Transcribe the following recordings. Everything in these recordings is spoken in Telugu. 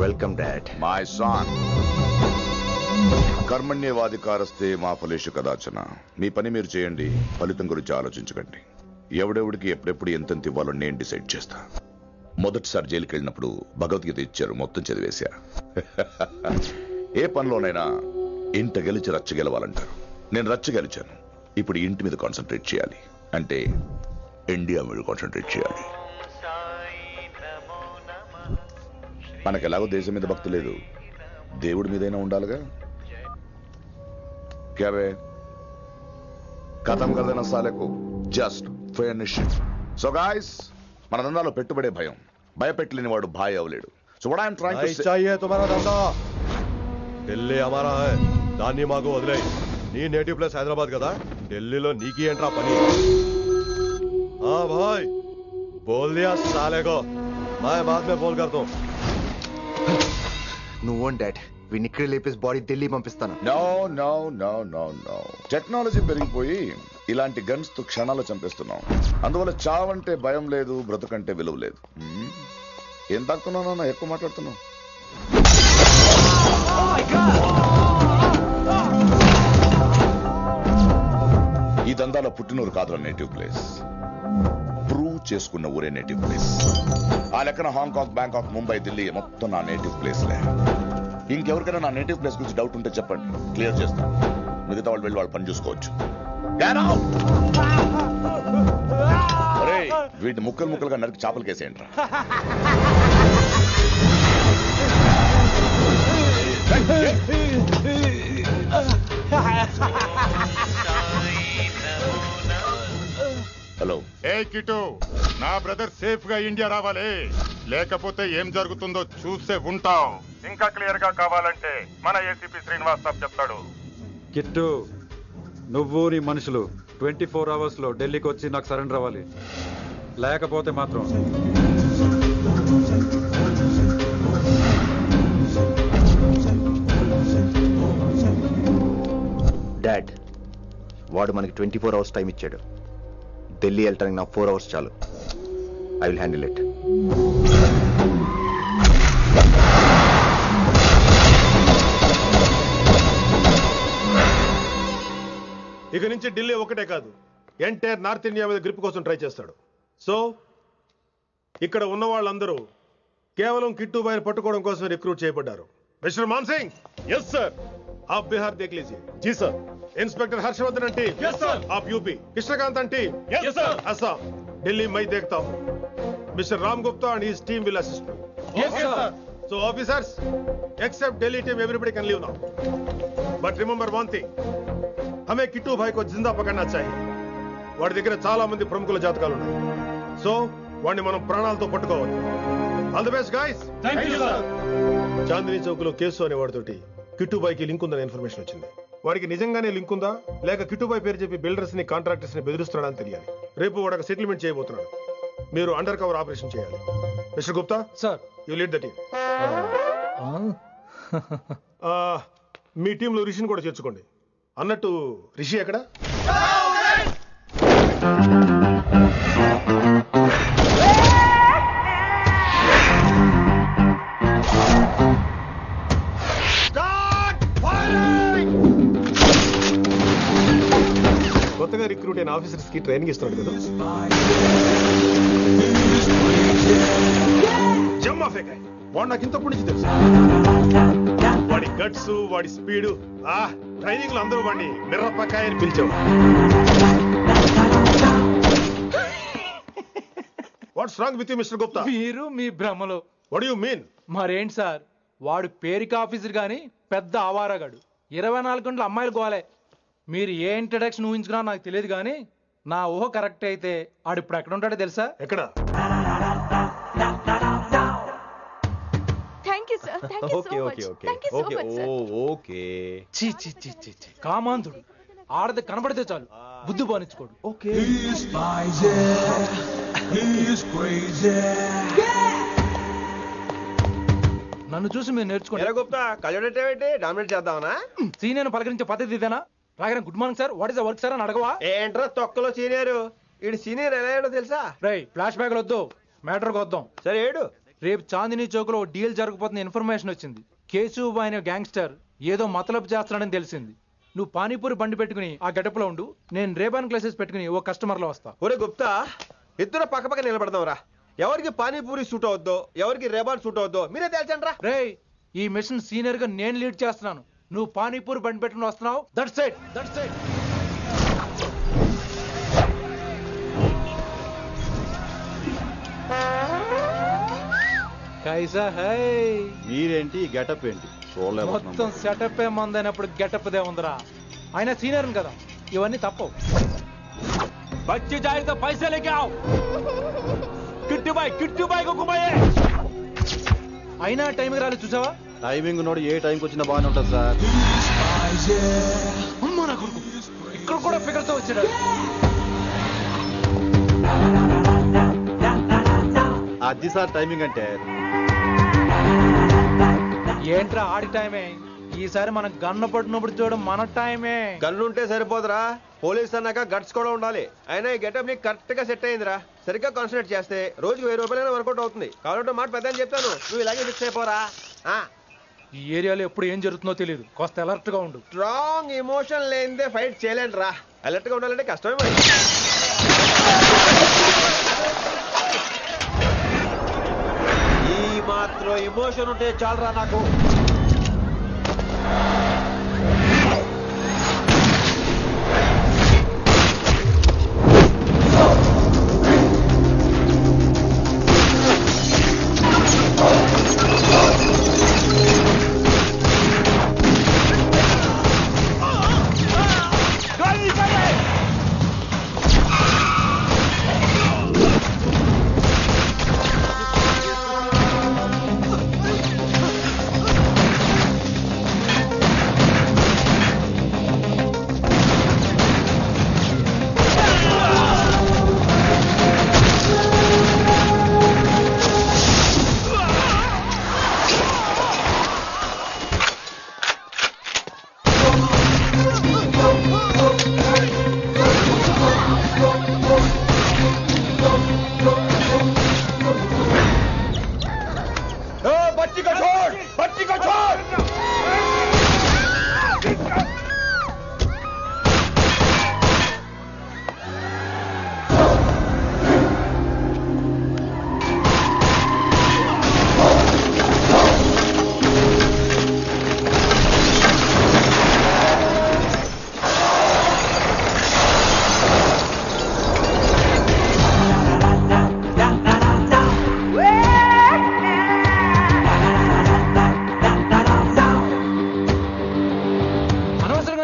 Welcome dad. మై సన్, కర్మణ్యేవాధికారస్తే మా ఫలేషు కదాచన. మీ పని మీరు చేయండి, ఫలితం గురించి ఆలోచించకండి. ఎవడెవడికి ఎప్పుడెప్పుడు ఎంతెంత ఇవ్వాలో నేను డిసైడ్ చేస్తా. మొదటిసారి జైలుకి వెళ్ళినప్పుడు భగవద్గీత ఇచ్చారు, మొత్తం చదివేశా. ఏ పనిలోనైనా ఇంట గెలిచి రచ్చ గెలవాలంటారు. నేను రచ్చ గెలిచాను. ఇప్పుడు ఇంటి మీద కాన్సన్ట్రేట్ చేయాలి, అంటే ఇండియా మీద కాన్సన్ట్రేట్ చేయాలి. మనకు ఎలాగో దేశం మీద భక్తి లేదు, దేవుడి మీదైనా ఉండాలిగా. క్యాబే ఖతం కదన సాలకు జస్ట్ ఫినిష్. సో గాయ్స్, మన దందాలో పెట్టుబడే భయం. భయపెట్టలేని వాడు భాయ్ అవలేడు. So what I am trying to say, चाहिए तुम्हारा धंधा. ఢిల్లీ हमारा है. దాన్ని మాకు వదిలేయ్. నీ నేటివ్ ప్లేస్ హైదరాబాద్ కదా, ఢిల్లీలో నీకి ఏంట్రా పని? हाँ भाई, बोल दिया साले को. मैं बाद में फोन करता हूँ. నువ్వు డాడ్, వీడిని ఇక్కడ లేపేసి బాడీ ఢిల్లీ పంపిస్తాను. No no no no no. Technology పెరిగిపోయి ఇలాంటి గన్స్ తో క్షణాలు చంపేస్తున్నాం. అందువల్ల చావంటే భయం లేదు, బ్రతుకంటే విలువ లేదు. ఏం తాకుతున్నావు నాన్న, ఎక్కువ మాట్లాడుతున్నావు. ఈ దందాలో పుట్టినూరు కాదురా నేటివ్ ప్లేస్, ప్రూవ్ చేసుకున్న ఊరే నేటివ్ ప్లేస్. ఆ లెక్కన హాంకాంగ్, బ్యాంకాక్, ముంబై, ఢిల్లీ మొత్తం నా నేటివ్ ప్లేస్లే. ఇంకెవరికైనా నా నేటివ్ ప్లేస్ గురించి డౌట్ ఉంటే చెప్పండి, క్లియర్ చేస్తాను. మిగతా వాళ్ళు వెళ్ళి వాళ్ళు పని చూసుకోవచ్చు. వీటిని ముక్కలు ముక్కలుగా నరికి చేపలు కేసేయండి రా. హలో. ఏ కిటు, నా బ్రదర్ సేఫ్ గా ఇండియా రావాలి, లేకపోతే ఏం జరుగుతుందో చూసే ఉంటాం. ఇంకా క్లియర్ గా కావాలంటే మన ఏసీపీ శ్రీనివాస్ సాబ్ చెప్తాడు. కిట్టు, నువ్వు నీ మనుషులు 24 hours లో ఢిల్లీకి వచ్చి నాకు సరెండర్ అవ్వాలి. లేకపోతే మాత్రం డాడ్, వాడు మనకి 24 hours టైం ఇచ్చాడు. ఢిల్లీ వెళ్ళటానికి నాకు 4 hours చాలు. I will handle it. ఇక నుంచి ఢిల్లీ ఒకటే కాదు, ఎంటైర్ నార్త్ ఇండియా మీద గ్రిప్ కోసం ట్రై చేస్తాడు. సో ఇక్కడ ఉన్న వాళ్ళందరూ కేవలం కిట్టు బాయ్ని పట్టుకోవడం కోసం రిక్రూట్ చేయబడ్డారు. Mister Maan Singh. Yes sir. आप बिहार देख लीजिए. जी सर. इंस्पेक्टर हर्षवर्धन अंटी. Yes sir. आप यूपी. कृष्णकांत अंटी. Yes sir. असम. दिल्ली मैं देखता हूँ. Mister Ram Gupta and his team will assist me. Yes sir. So officers, except Delhi team, everybody can leave now. But remember one thing. हमें किट्टू भाई को जिंदा पकड़ना चाहिए. వాడి దగ్గర చాలా మంది ప్రముఖుల జాతకాలు ఉన్నాయి. సో వాడిని మనం ప్రాణాలతో పట్టుకోవాలి. All the best guys. Thank you sir. Chandni Chowk లో కేసు అనే వాడితోటి కిట్టుబాయ్కి లింక్ ఉందని ఇన్ఫర్మేషన్ వచ్చింది. వాడికి నిజంగానే లింక్ ఉందా లేక కిట్టుబాయ్ పేరు చెప్పి బిల్డర్స్ ని కాంట్రాక్టర్స్ ని బెదిరిస్తున్నాడని తెలియాలి. రేపు వాడు సెటిల్మెంట్ చేయబోతున్నాడు. మీరు అండర్ కవర్ ఆపరేషన్ చేయాలి. Mister Gupta sir, you lead the team. మీ టీంలో రిషిని కూడా చేర్చుకోండి. అన్నట్టు రిషి ఎక్కడ? కొత్తగా రిక్రూట్ అయిన ఆఫీసర్స్ కి ట్రైనింగ్ ఇస్తున్నాడు కదా. జమ్మా ఫేకాయ్ వాడు నాకు ఇంతప్పటి నుంచి తెలుసు. వాడి గట్స్, వాడి స్పీడు, ట్రైనింగ్ లో అందరూ వాడిని మిర్రపకాయ అని పిలిచావు. What's wrong with you mister Gupta? మీరు మీ భ్రమలో. What you mean? మరేంటి సార్, వాడు పేరుకి ఆఫీసర్ గాని పెద్ద ఆవారగాడు. 24 గంటలు అమ్మాయిలు గోలే. మీరు ఏ ఇంట్రడక్షన్ ఊహించుకున్నా నాకు తెలియదు కానీ నా ఊహ కరెక్ట్ అయితే ఆడు ఇప్పుడు ఎక్కడ ఉంటాడో తెలుసా? ఎక్కడ? కామాంధుడు. ఆడది కనబడితే చాలు బుద్ధి బానించుకోడు. నన్ను చూసి మీరు నేర్చుకోండి. డామినేట్ చేద్దామనా? సీనియర్ పలకరించే పద్ధతి ఇదేనా? రాగానే good morning sir, what is the work sir అని అడగవా? ఏంట్రా తొక్కలో సీనియర్? ఈడు సీనియర్ ఎలా అయ్యాడో తెలుసా? రై ఫ్లాష్ బ్యాక్ వద్దు, మ్యాటర్కి వద్దాం. సరే ఏడు. రేపు చాందినీ చౌక్ లో డీల్ జరగబోతున్న ఇన్ఫర్మేషన్ వచ్చింది. కేశవ్ అనే గ్యాంగ్స్టర్ ఏదో మతలబు చేస్తున్నాడని తెలిసింది. నువ్వు పానీపూరి బండి పెట్టుకుని ఆ గెటప్లో ఉండు, నేను రేబాన్ గ్లాసెస్ పెట్టుకుని ఓ కస్టమర్లో వస్తా. ఒరే గుప్తా, ఇద్దరు పక్క పక్క నిలబడదాంరా. ఎవరికి పానీపూరి సూట్ అవుద్దో, ఎవరికి రేబాన్ సూట్ అవుద్దో మీరే తేల్చండి రా. రేయ్, ఈ మిషన్ సీనియర్ గా నేను లీడ్ చేస్తున్నాను. నువ్వు పానీపూరి బండి పెట్టుకుని వస్తున్నావు. That's it, that's it. కైసా హై. మీరేంటి గెటప్ ఏంటి? మొత్తం సెటప్ ఏ మందైనప్పుడు గెటప్ దే ఉందిరా. ఆయన సీనియర్ కదా, ఇవన్నీ తప్పవు. బచ్చి జాయితో పైసా లేకే ఆవ్. కిట్టు బాయ్ को घुमाइए. అయినా టైంకి రాలేదు చూసావా? టైమింగ్ నోడు ఏ టైంకి వచ్చినా బాగానే ఉంటుంది సార్. అమ్మా నా కొడుకు, ఇక్కడ కూడా ఫిగర్తో వచ్చాడు. అది సార్ టైమింగ్ అంటే. ఏంట్రా ఆడి టైమే? ఈసారి మనం గన్ను పట్టినప్పుడు చూడడం మన టైమే. గన్ను ఉంటే సరిపోదురా, పోలీస్ అన్నాక గట్స్ కూడా ఉండాలి. అయినా ఈ గెటప్ నీకు కరెక్ట్ గా సెట్ అయిందిరా. సరిగ్గా కాన్సన్ట్రేట్ చేస్తే రోజుకి 1000 రూపాయలైనా వర్కౌట్ అవుతుంది. కాబట్టి మాట పెద్ద అని చెప్తాను, నువ్వు ఇలాగే ఫిక్స్ అయిపోరా. ఈ ఏరియాలో ఎప్పుడు ఏం జరుగుతుందో తెలియదు, కాస్త అలర్ట్ గా ఉండు. స్ట్రాంగ్ ఎమోషన్ లేనిదే ఫైట్ చేయలేండి రా. అలర్ట్ గా ఉండాలంటే కష్టమే మరి. ఈ మాత్రం ఎమోషన్ ఉంటే చాలరా నాకు.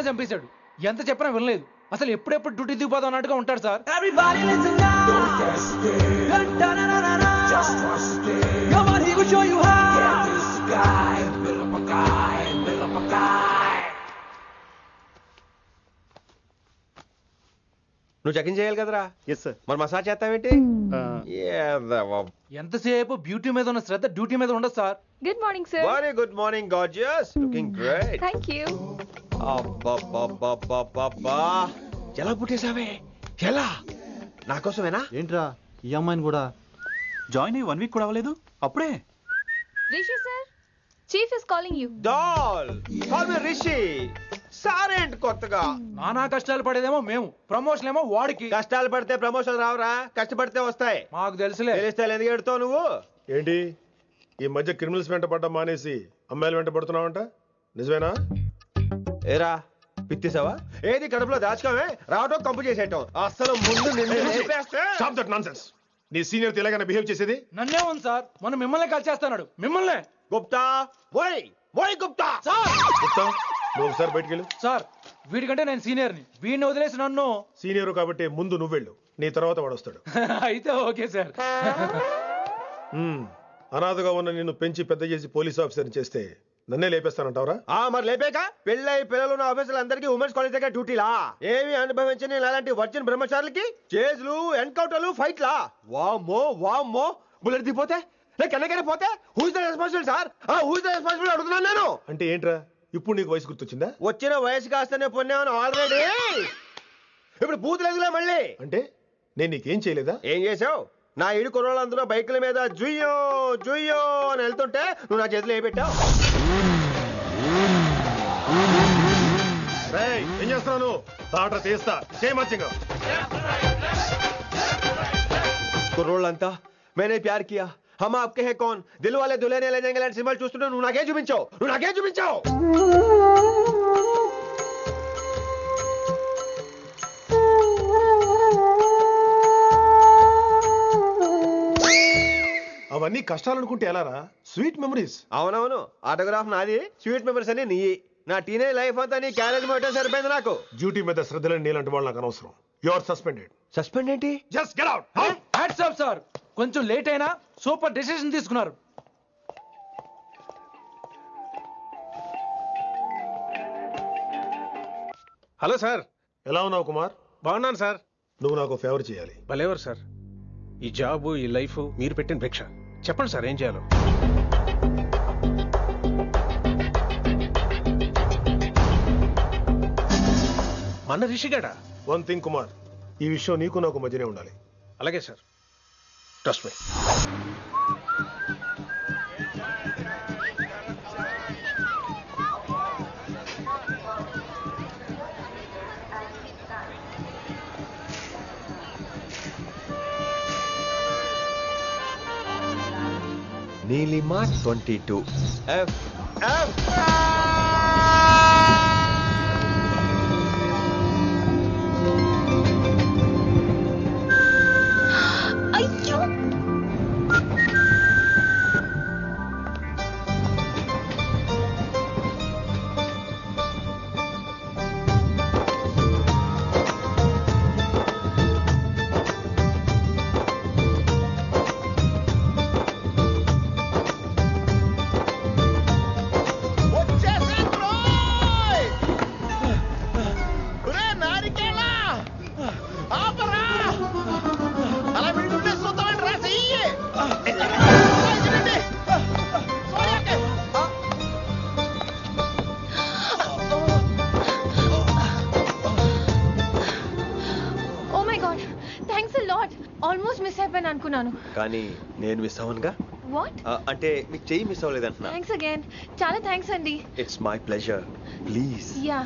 చంపేశాడు. ఎంత చెప్పినా వినలేదు. అసలు ఎప్పుడెప్పుడు డ్యూటీ దిగిపోదాం అన్నట్టుగా ఉంటాడు సార్. నువ్వు చెకింగ్ చేయాలి కదరా? Yes sir. మరి మసాజ్ చేస్తావేంటి? ఎంతసేపు బ్యూటీ మీద ఉన్న శ్రద్ధ డ్యూటీ మీద ఉండదు sir. Good morning sir. Very good morning gorgeous, looking great. Thank you. అబ్బబ్బబ్బబ్బబ్బా, ఎలా పుట్టేశావే? ఎలా? నా కోసమేనా? ఏంట్రా ఈ అమ్మాయిని కూడా జాయిన్ అయ్యి 1 వీక్ కూడా అవ్వలేదు అప్పుడే. Rishi sir, chief is calling you. Doll call me Rishi. సారేంటి కొత్తగా? నానా కష్టాలు పడేదేమో మేము, ప్రమోషన్ ఏమో వాడికి. కష్టాలు పడితే ప్రమోషన్ రావురా, కష్టపడితే వస్తాయి. మాకు తెలుసులే. తెలిస్తే ఎందుకు ఎడుతావు నువ్వు? ఏంటి ఈ మధ్య క్రిమినల్స్ వెంట పడ్డం మానేసి అమ్మాయిలు వెంట పడుతున్నావంట, నిజమేనా? ఏరా పిత్తేసావా? ఏది కడుపులో దాచుకోవే, రావటం కంపు చేసేయటం. అసలు ముందు నిన్ను లేపేస్తే. Stop that nonsense. నీ సీనియర్ తెలంగాణ బిహేవ్ చేసేది. నన్నే ఉంది సార్, మొన్న మిమ్మల్ని కాల్ చేస్తున్నాడు. మిమ్మల్నే. గుప్తా ఓయ్ ఓయ్ గుప్తా. సార్ గుప్తా, నువ్వు ఒకసారి బయటికి వెళ్ళు. సార్, వీడికంటే నేను సీనియర్ని, వీడిని వదిలేసి నన్ను. సీనియర్ కాబట్టి ముందు నువ్వు వెళ్ళు, నీ తర్వాత వాడు వస్తాడు. అయితే ఓకే సార్. అనాథగా ఉన్న నిన్ను పెంచి పెద్ద చేసి పోలీస్ ఆఫీసర్ని చేస్తే నన్నే లేపేస్తానంటావరా? మరి లేపాక పెళ్ళై పిల్లలు ఉన్న ఆఫీసులు అందరికీ ఉమెన్స్ కాలేజ్ దగ్గర డ్యూటీలా? ఏమి అనుభవించని అలాంటి వర్జిన్ బ్రహ్మచారులకి చేజ్లు, ఎన్కౌంటర్లు, ఫైట్లా? వామ్మో వామ్మో, బుల్లెట్ దిగిపోతే కన్నకైనా పోతే who is the responsible sir? Who is the responsible అడుగుతున్నాను నేను. అంటే ఏంట్రా, ఇప్పుడు నీకు వయసు గుర్తొచ్చిందా? వచ్చిన వయసు కాస్తనే పొన్నాను ఆల్రెడీ. ఇప్పుడు బూతులు ఎదుగులే మళ్ళీ. అంటే నేను నీకేం చేయలేదా? ఏం చేసావు? నా ఈడు కుర్రోళ్ళందరూ బైకుల మీద జుయ్యో జుయ్యో అని వెళ్తుంటే నువ్వు నా చేతిలో ఏ పెట్టావు? ఏం చేస్తున్నాను? తాట తీస్తా చేయమచ్చంగా. కుర్రోళ్ళంతా మేనే ప్యార్ కియా హమ్ ఆప్కే హై కౌన్ దిల్ వాలే దుల్హనియా లే జాయేంగే లాంటి సినిమాలు చూస్తుంటే నువ్వు నాకేం చూపించావు? అవన్నీ కష్టాలు అనుకుంటే ఎలారా? Sweet memories. అవునవును, ఆటోగ్రాఫ్ నాది, స్వీట్ మెమరీస్ అని నీ. నా టీనేజ్ లైఫ్ అంతా నీ క్యారేజ్ మొత్తం సరిపోయింది నాకు. డ్యూటీ మీద శ్రద్ధ లేని నీలాంటి వాళ్ళు నాకు అనవసరం. You are suspended. సస్పెండ్ ఏంటి? Just get out. Hats off sir, కొంచెం లేట్ అయినా సూపర్ డెసిషన్ తీసుకున్నారు. Hello sir. ఎలా ఉన్నావు కుమార్? బాగున్నాను సార్. నువ్వు నాకు ఫేవర్ చేయాలి. భలేవారు సార్. ఈ జాబు ఈ లైఫ్ మీరు పెట్టిన భిక్ష. చెప్పండి సార్ ఏం చేయాలో. మన రిషిగాడా? వన్ థింగ్ కుమార్, ఈ విషయం నీకు నాకు మధ్యనే ఉండాలి. అలాగే sir, trust me. Neelima 22 F. అయ్యో ఆల్మోస్ట్ మిస్ అయిపోయాను అనుకున్నాను. కానీ నేను మిస్ అవ్వనుగా. వాట్? అంటే మీకు చెయ్యి మిస్ అవ్వలేదంటున్నా. Thanks again. చాలా థ్యాంక్స్ అండి. It's my pleasure. Please. Yeah